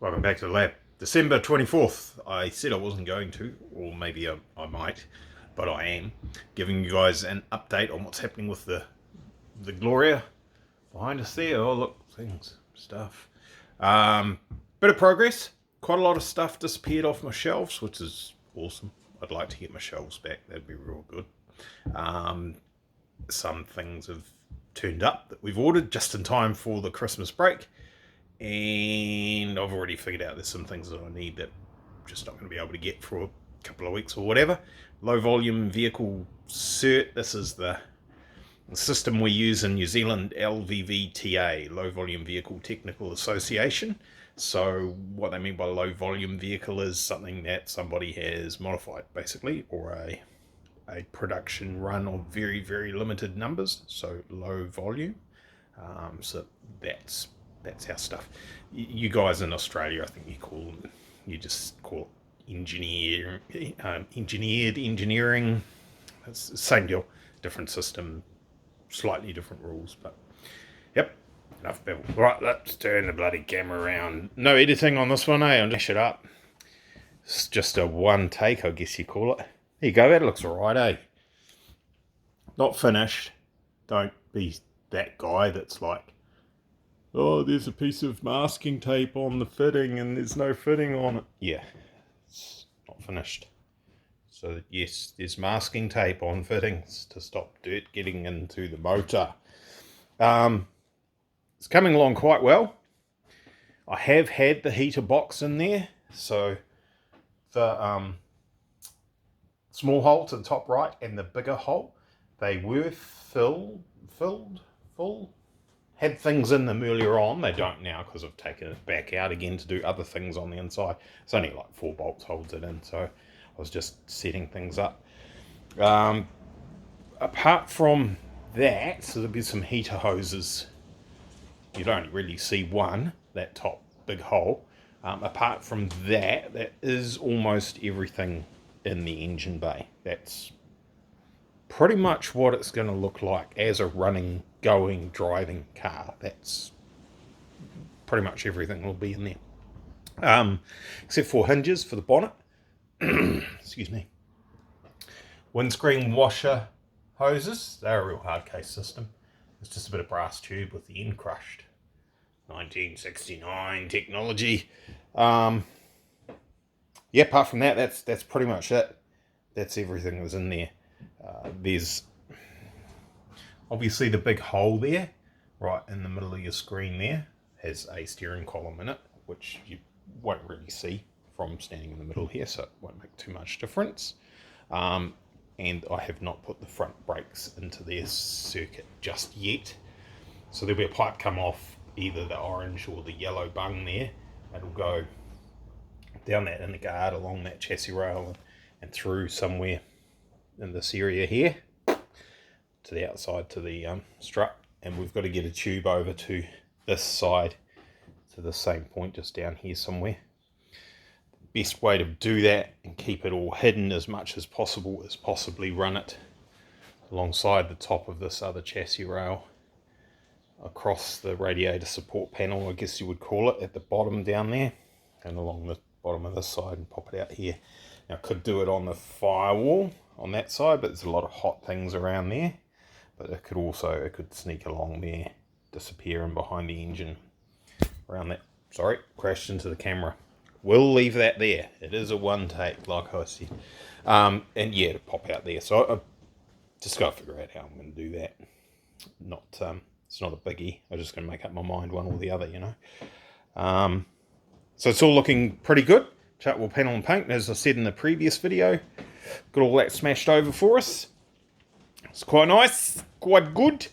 Welcome back to the lab. December 24th. I said I wasn't going to, or maybe I might, but I am, giving you guys an update on what's happening with the Gloria behind us there. Oh look, things, stuff. Bit of progress. Quite a lot of stuff disappeared off my shelves, which is awesome. I'd like to get my shelves back. That'd be real good. Some things have turned up that we've ordered just in time for the Christmas break. And I've already figured out there's some things that I need that I'm just not going to be able to get for a couple of weeks or whatever. Low volume vehicle cert. This is the system we use in New Zealand, LVVTA, Low Volume Vehicle Technical Association. So what they mean by low volume vehicle is something that somebody has modified, basically, or a production run of very, very limited numbers, so low volume. So that's our stuff. You guys in Australia, I think you just call it engineered engineering. It's the same deal, different system, slightly different rules, but yep, enough babble. Right, let's turn the bloody camera around. No editing on this one, eh? I'll dash it up. It's just a one take, I guess you call it. There you go, that looks alright, eh? Not finished. Don't be that guy that's like, oh, there's a piece of masking tape on the fitting and there's no fitting on it. Yeah, it's not finished. So yes, there's masking tape on fittings to stop dirt getting into the motor. It's coming along quite well. I have had the heater box in there, so the small hole to the top right and the bigger hole, they were full. Had things in them earlier on. They don't now because I've taken it back out again to do other things on the inside. It's only like 4 bolts holds it in, so I was just setting things up. Apart from that, so there'll be some heater hoses. You don't really see one, that top big hole. Apart from that, that is almost everything in the engine bay. That's pretty much what it's going to look like as a running, going, driving car. That's pretty much everything will be in there. Except for hinges for the bonnet. Excuse me. Windscreen washer hoses. They're a real hard case system. It's just a bit of brass tube with the end crushed. 1969 technology. Yeah, apart from that, that's pretty much it. That's everything that was in there. There's obviously the big hole there, right in the middle of your screen there, has a steering column in it, which you won't really see from standing in the middle here, so it won't make too much difference. And I have not put the front brakes into their circuit just yet. So there'll be a pipe come off either the orange or the yellow bung there. It'll go down that inner guard along that chassis rail and through somewhere in this area here to the outside to the strut, and we've got to get a tube over to this side to the same point just down here somewhere. The best way to do that and keep it all hidden as much as possible is possibly run it alongside the top of this other chassis rail across the radiator support panel, I guess you would call it, at the bottom down there, and along the bottom of this side and pop it out here. Now I could do it on the firewall on that side, but there's a lot of hot things around there. But it could sneak along there, disappear in behind the engine around that. Sorry, crashed into the camera. We'll leave that there. It is a one take, like I said. And yeah, to pop out there. So I just got to figure out how I'm going to do that. It's not a biggie. I'm just going to make up my mind one or the other, you know. So it's all looking pretty good. Chartwell panel and paint, as I said in the previous video. Got all that smashed over for us. It's quite nice, quite good.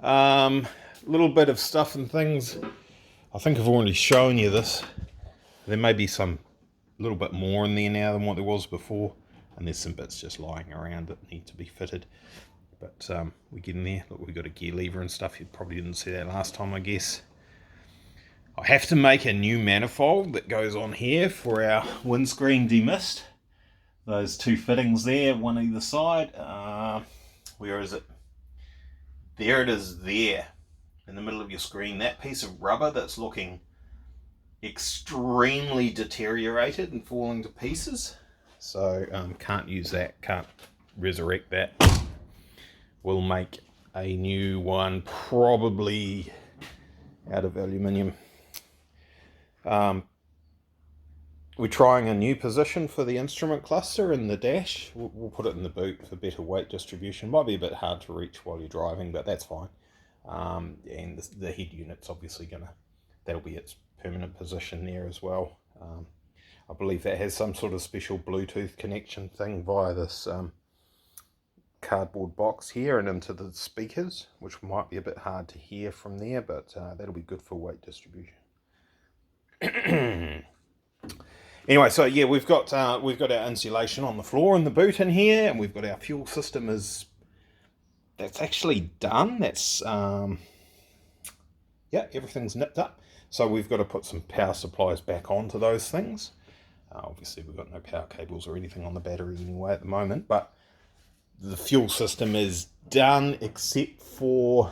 Little bit of stuff and things. I think I've already shown you this. There may be some little bit more in there now than what there was before. And there's some bits just lying around that need to be fitted. But we're getting there. Look, we've got a gear lever and stuff. You probably didn't see that last time, I guess. I have to make a new manifold that goes on here for our windscreen demist. Those two fittings there, one either side. Where is it? There it is there, in the middle of your screen. That piece of rubber that's looking extremely deteriorated and falling to pieces. So can't use that, can't resurrect that. We'll make a new one, probably out of aluminium. We're trying a new position for the instrument cluster in the dash. We'll put it in the boot for better weight distribution. Might be a bit hard to reach while you're driving, but that's fine. And the head unit's obviously that'll be its permanent position there as well. I believe that has some sort of special Bluetooth connection thing via this cardboard box here and into the speakers, which might be a bit hard to hear from there, but that'll be good for weight distribution. Anyway, so yeah, we've got our insulation on the floor in the boot in here, and we've got our fuel system that's actually done. That's yeah, everything's nipped up. So we've got to put some power supplies back onto those things. Obviously, we've got no power cables or anything on the battery anyway at the moment, but the fuel system is done except for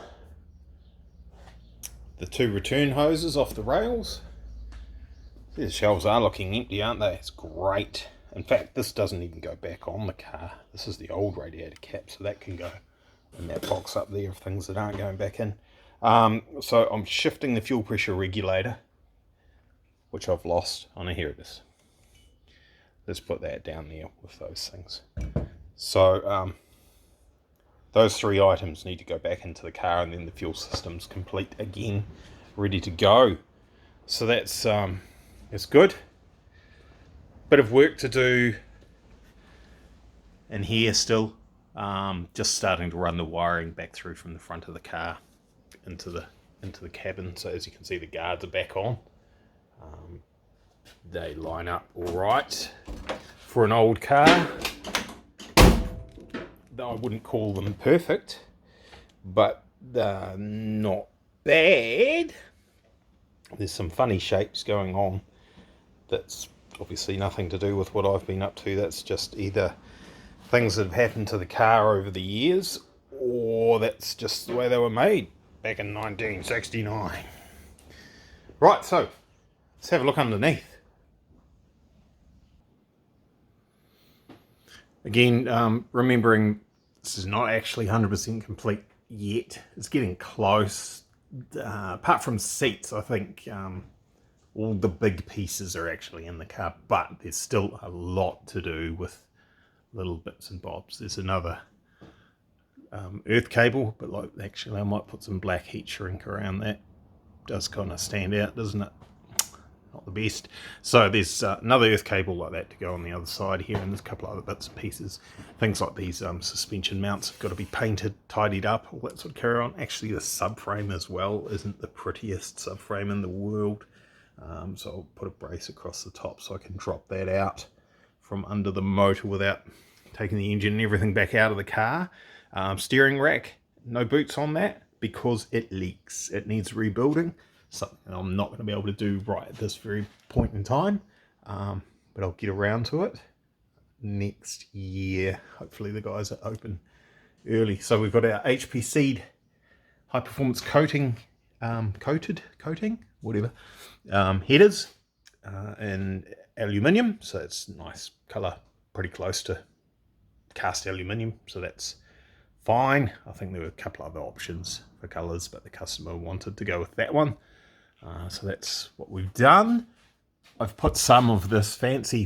the 2 return hoses off the rails. The shelves are looking empty, aren't they? It's great. In fact, this doesn't even go back on the car. This is the old radiator cap, so that can go in that box up there of things that aren't going back in. So I'm shifting the fuel pressure regulator, which I've lost. Oh no, here it is. Let's put that down there with those things. So those 3 items need to go back into the car, and then the fuel system's complete again, ready to go. So that's it's good. Bit of work to do in here still. Just starting to run the wiring back through from the front of the car into the cabin. So as you can see, the guards are back on. They line up all right for an old car. Though I wouldn't call them perfect, but they're not bad. There's some funny shapes going on. That's obviously nothing to do with what I've been up to. That's just either things that have happened to the car over the years, or that's just the way they were made back in 1969. Right, so let's have a look underneath. Again, remembering this is not actually 100% complete yet. It's getting close. Apart from seats, I think all the big pieces are actually in the car, but there's still a lot to do with little bits and bobs. There's another earth cable, but like actually I might put some black heat shrink around that. Does kind of stand out, doesn't it? Not the best. So there's another earth cable like that to go on the other side here, and there's a couple other bits and pieces. Things like these suspension mounts have got to be painted, tidied up, all that sort of carry on. Actually, the subframe as well isn't the prettiest subframe in the world. So I'll put a brace across the top so I can drop that out from under the motor without taking the engine and everything back out of the car. Steering rack, no boots on that because it leaks. It needs rebuilding. Something I'm not going to be able to do right at this very point in time, but I'll get around to it next year. Hopefully the guys are open early. So we've got our HPC high performance coating, whatever, headers in aluminium. So it's nice color, pretty close to cast aluminium. So that's fine. I think there were a couple other options for colors, but the customer wanted to go with that one. So that's what we've done. I've put some of this fancy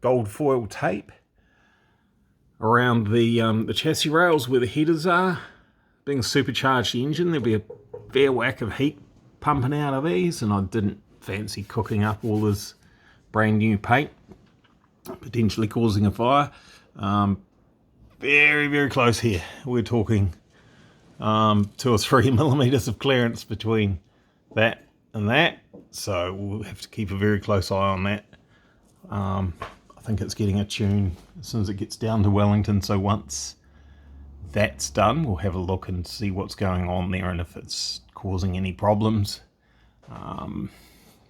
gold foil tape around the chassis rails where the headers are. Being a supercharged engine, there'll be a fair whack of heat pumping out of these, and I didn't fancy cooking up all this brand new paint, potentially causing a fire. Very, very close here. We're talking 2 or 3 millimeters of clearance between that and that, so we'll have to keep a very close eye on that. I think it's getting a tune as soon as it gets down to Wellington, so once that's done we'll have a look and see what's going on there and if it's causing any problems.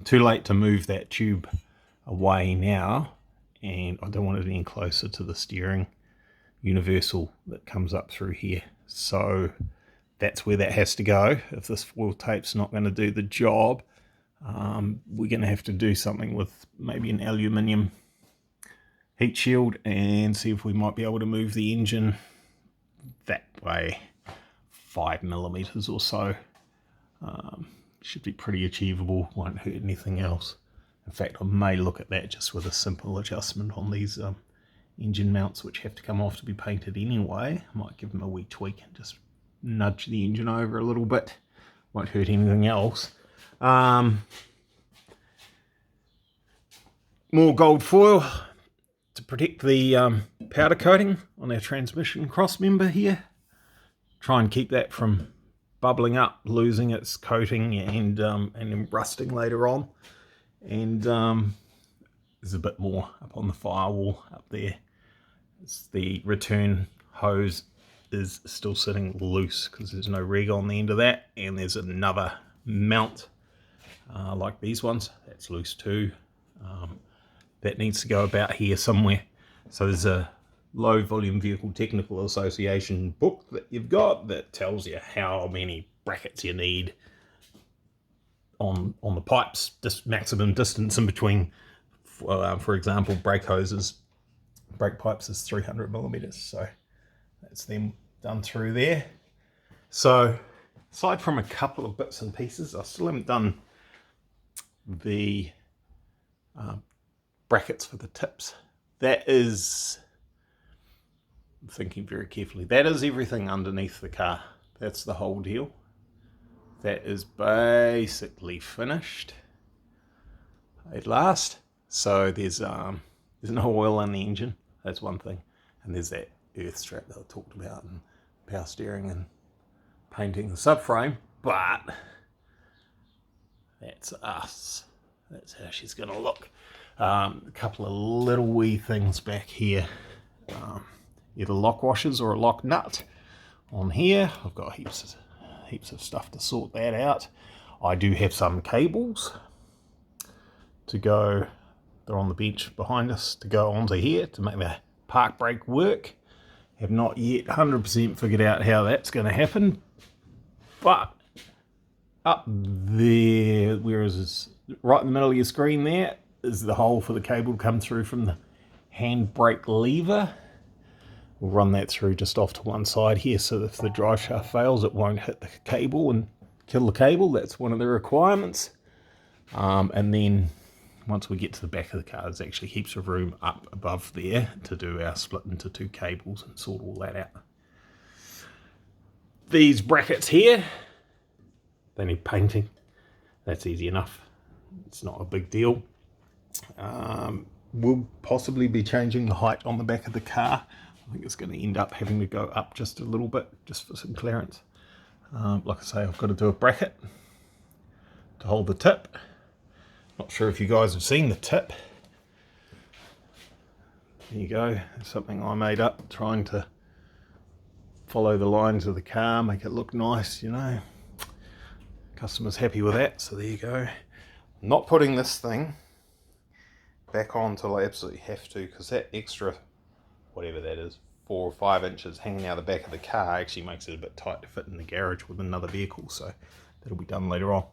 Too late to move that tube away now, and I don't want it any closer to the steering universal that comes up through here, so that's where that has to go. If this foil tape's not going to do the job, We're going to have to do something with maybe an aluminium heat shield and see if we might be able to move the engine that way 5mm or so. Should be pretty achievable, won't hurt anything else. In fact, I may look at that just with a simple adjustment on these engine mounts, which have to come off to be painted anyway. I might give them a wee tweak and just nudge the engine over a little bit. Won't hurt anything else. More gold foil to protect the powder coating on our transmission cross member here. Try and keep that from bubbling up, losing its coating and then rusting later on. And there's a bit more up on the firewall up there. It's the return hose is still sitting loose because there's no reg on the end of that, and there's another mount like these ones that's loose too. That needs to go about here somewhere. So there's a Low Volume Vehicle Technical Association book that you've got that tells you how many brackets you need on the pipes, just maximum distance in between. For example, brake hoses, brake pipes is 300mm, so that's them done through there. So aside from a couple of bits and pieces, I still haven't done the brackets for the tips. That is, I'm thinking very carefully, that is everything underneath the car. That's the whole deal. That is basically finished at last. So there's no oil in the engine, that's one thing. And there's that earth strap that I talked about, and power steering and painting the subframe. But that's us. That's how she's going to look. A couple of little wee things back here. Either lock washers or a lock nut on here. I've got heaps of stuff to sort that out. I do have some cables to go, they're on the bench behind us, to go onto here to make the park brake work. Have not yet 100% figured out how that's going to happen, but up there, where is this? Right in the middle of your screen there is the hole for the cable to come through from the handbrake lever. We'll run that through just off to one side here, so that if the drive shaft fails, it won't hit the cable and kill the cable. That's one of the requirements. And then once we get to the back of the car, there's actually heaps of room up above there to do our split into two cables and sort all that out. These brackets here, they need painting. That's easy enough. It's not a big deal. We'll possibly be changing the height on the back of the car. I think it's going to end up having to go up just a little bit, just for some clearance. Like I say, I've got to do a bracket to hold the tip. Not sure if you guys have seen the tip. There you go. It's something I made up, trying to follow the lines of the car, make it look nice, you know. Customer's happy with that, so there you go. I'm not putting this thing back on till I absolutely have to, because that extra, whatever that is, 4 or 5 inches hanging out the back of the car actually makes it a bit tight to fit in the garage with another vehicle, so that'll be done later on.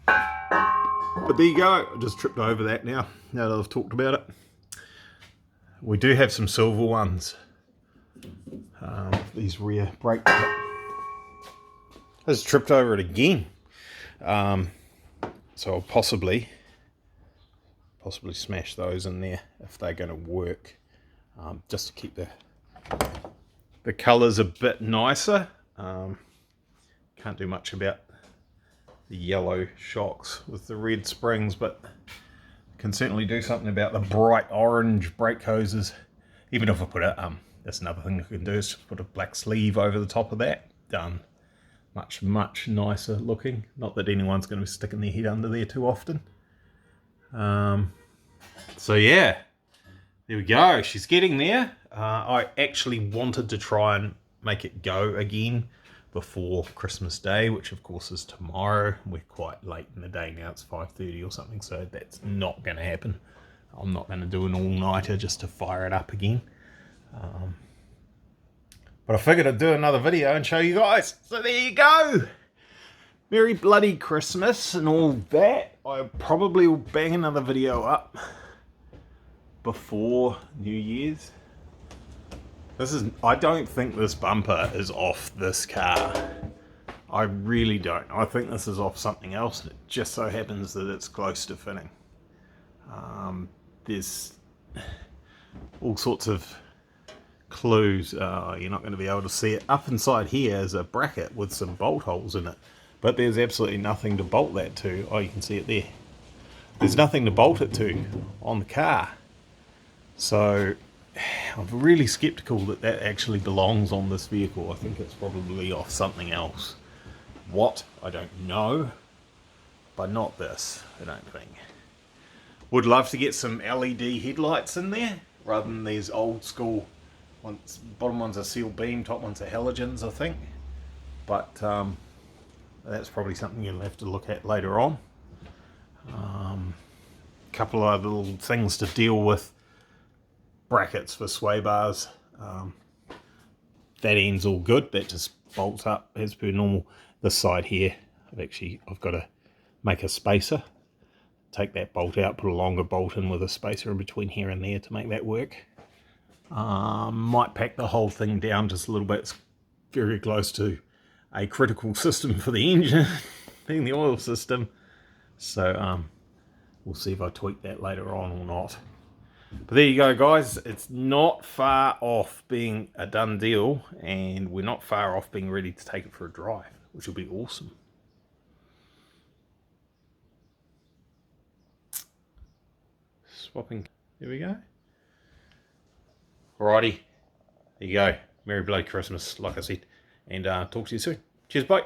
But there you go. I just tripped over that now that I've talked about it. We do have some silver ones. These rear brake. I just tripped over it again. So I'll possibly smash those in there if they're going to work, just to keep the colours a bit nicer. Can't do much about the yellow shocks with the red springs, but can certainly do something about the bright orange brake hoses. Even if I put a that's another thing I can do, is just put a black sleeve over the top of that. Done. Much nicer looking. Not that anyone's going to be sticking their head under there too often. So yeah, there we go. She's getting there. I actually wanted to try and make it go again before Christmas Day, which of course is tomorrow. We're quite late in the day now. It's 5:30 or something, so that's not going to happen. I'm not going to do an all-nighter just to fire it up again. But I figured I'd do another video and show you guys. So there you go. Merry bloody Christmas and all that. I probably will bang another video up before New Year's. I don't think this bumper is off this car. I really don't. I think this is off something else. It just so happens that it's close to fitting. There's all sorts of clues. You're not going to be able to see it. Up inside here is a bracket with some bolt holes in it, but there's absolutely nothing to bolt that to. Oh, you can see it there. There's nothing to bolt it to on the car. So I'm really skeptical that that actually belongs on this vehicle. I think it's probably off something else. What? I don't know. But not this, I don't think. Would love to get some LED headlights in there, rather than these old school ones. Bottom one's a sealed beam, top one's a halogens, I think. But that's probably something you'll have to look at later on. Couple of other little things to deal with. Brackets for sway bars. That end's all good. That just bolts up as per normal. This side here, I've got to make a spacer. Take that bolt out, put a longer bolt in with a spacer in between here and there to make that work. Might pack the whole thing down just a little bit. It's very close to a critical system for the engine, being the oil system. So we'll see if I tweak that later on or not. But there you go, guys. It's not far off being a done deal, and we're not far off being ready to take it for a drive, which will be awesome. Swapping. There we go. Alrighty. There you go. Merry bloody Christmas, like I said. And talk to you soon. Cheers, bye.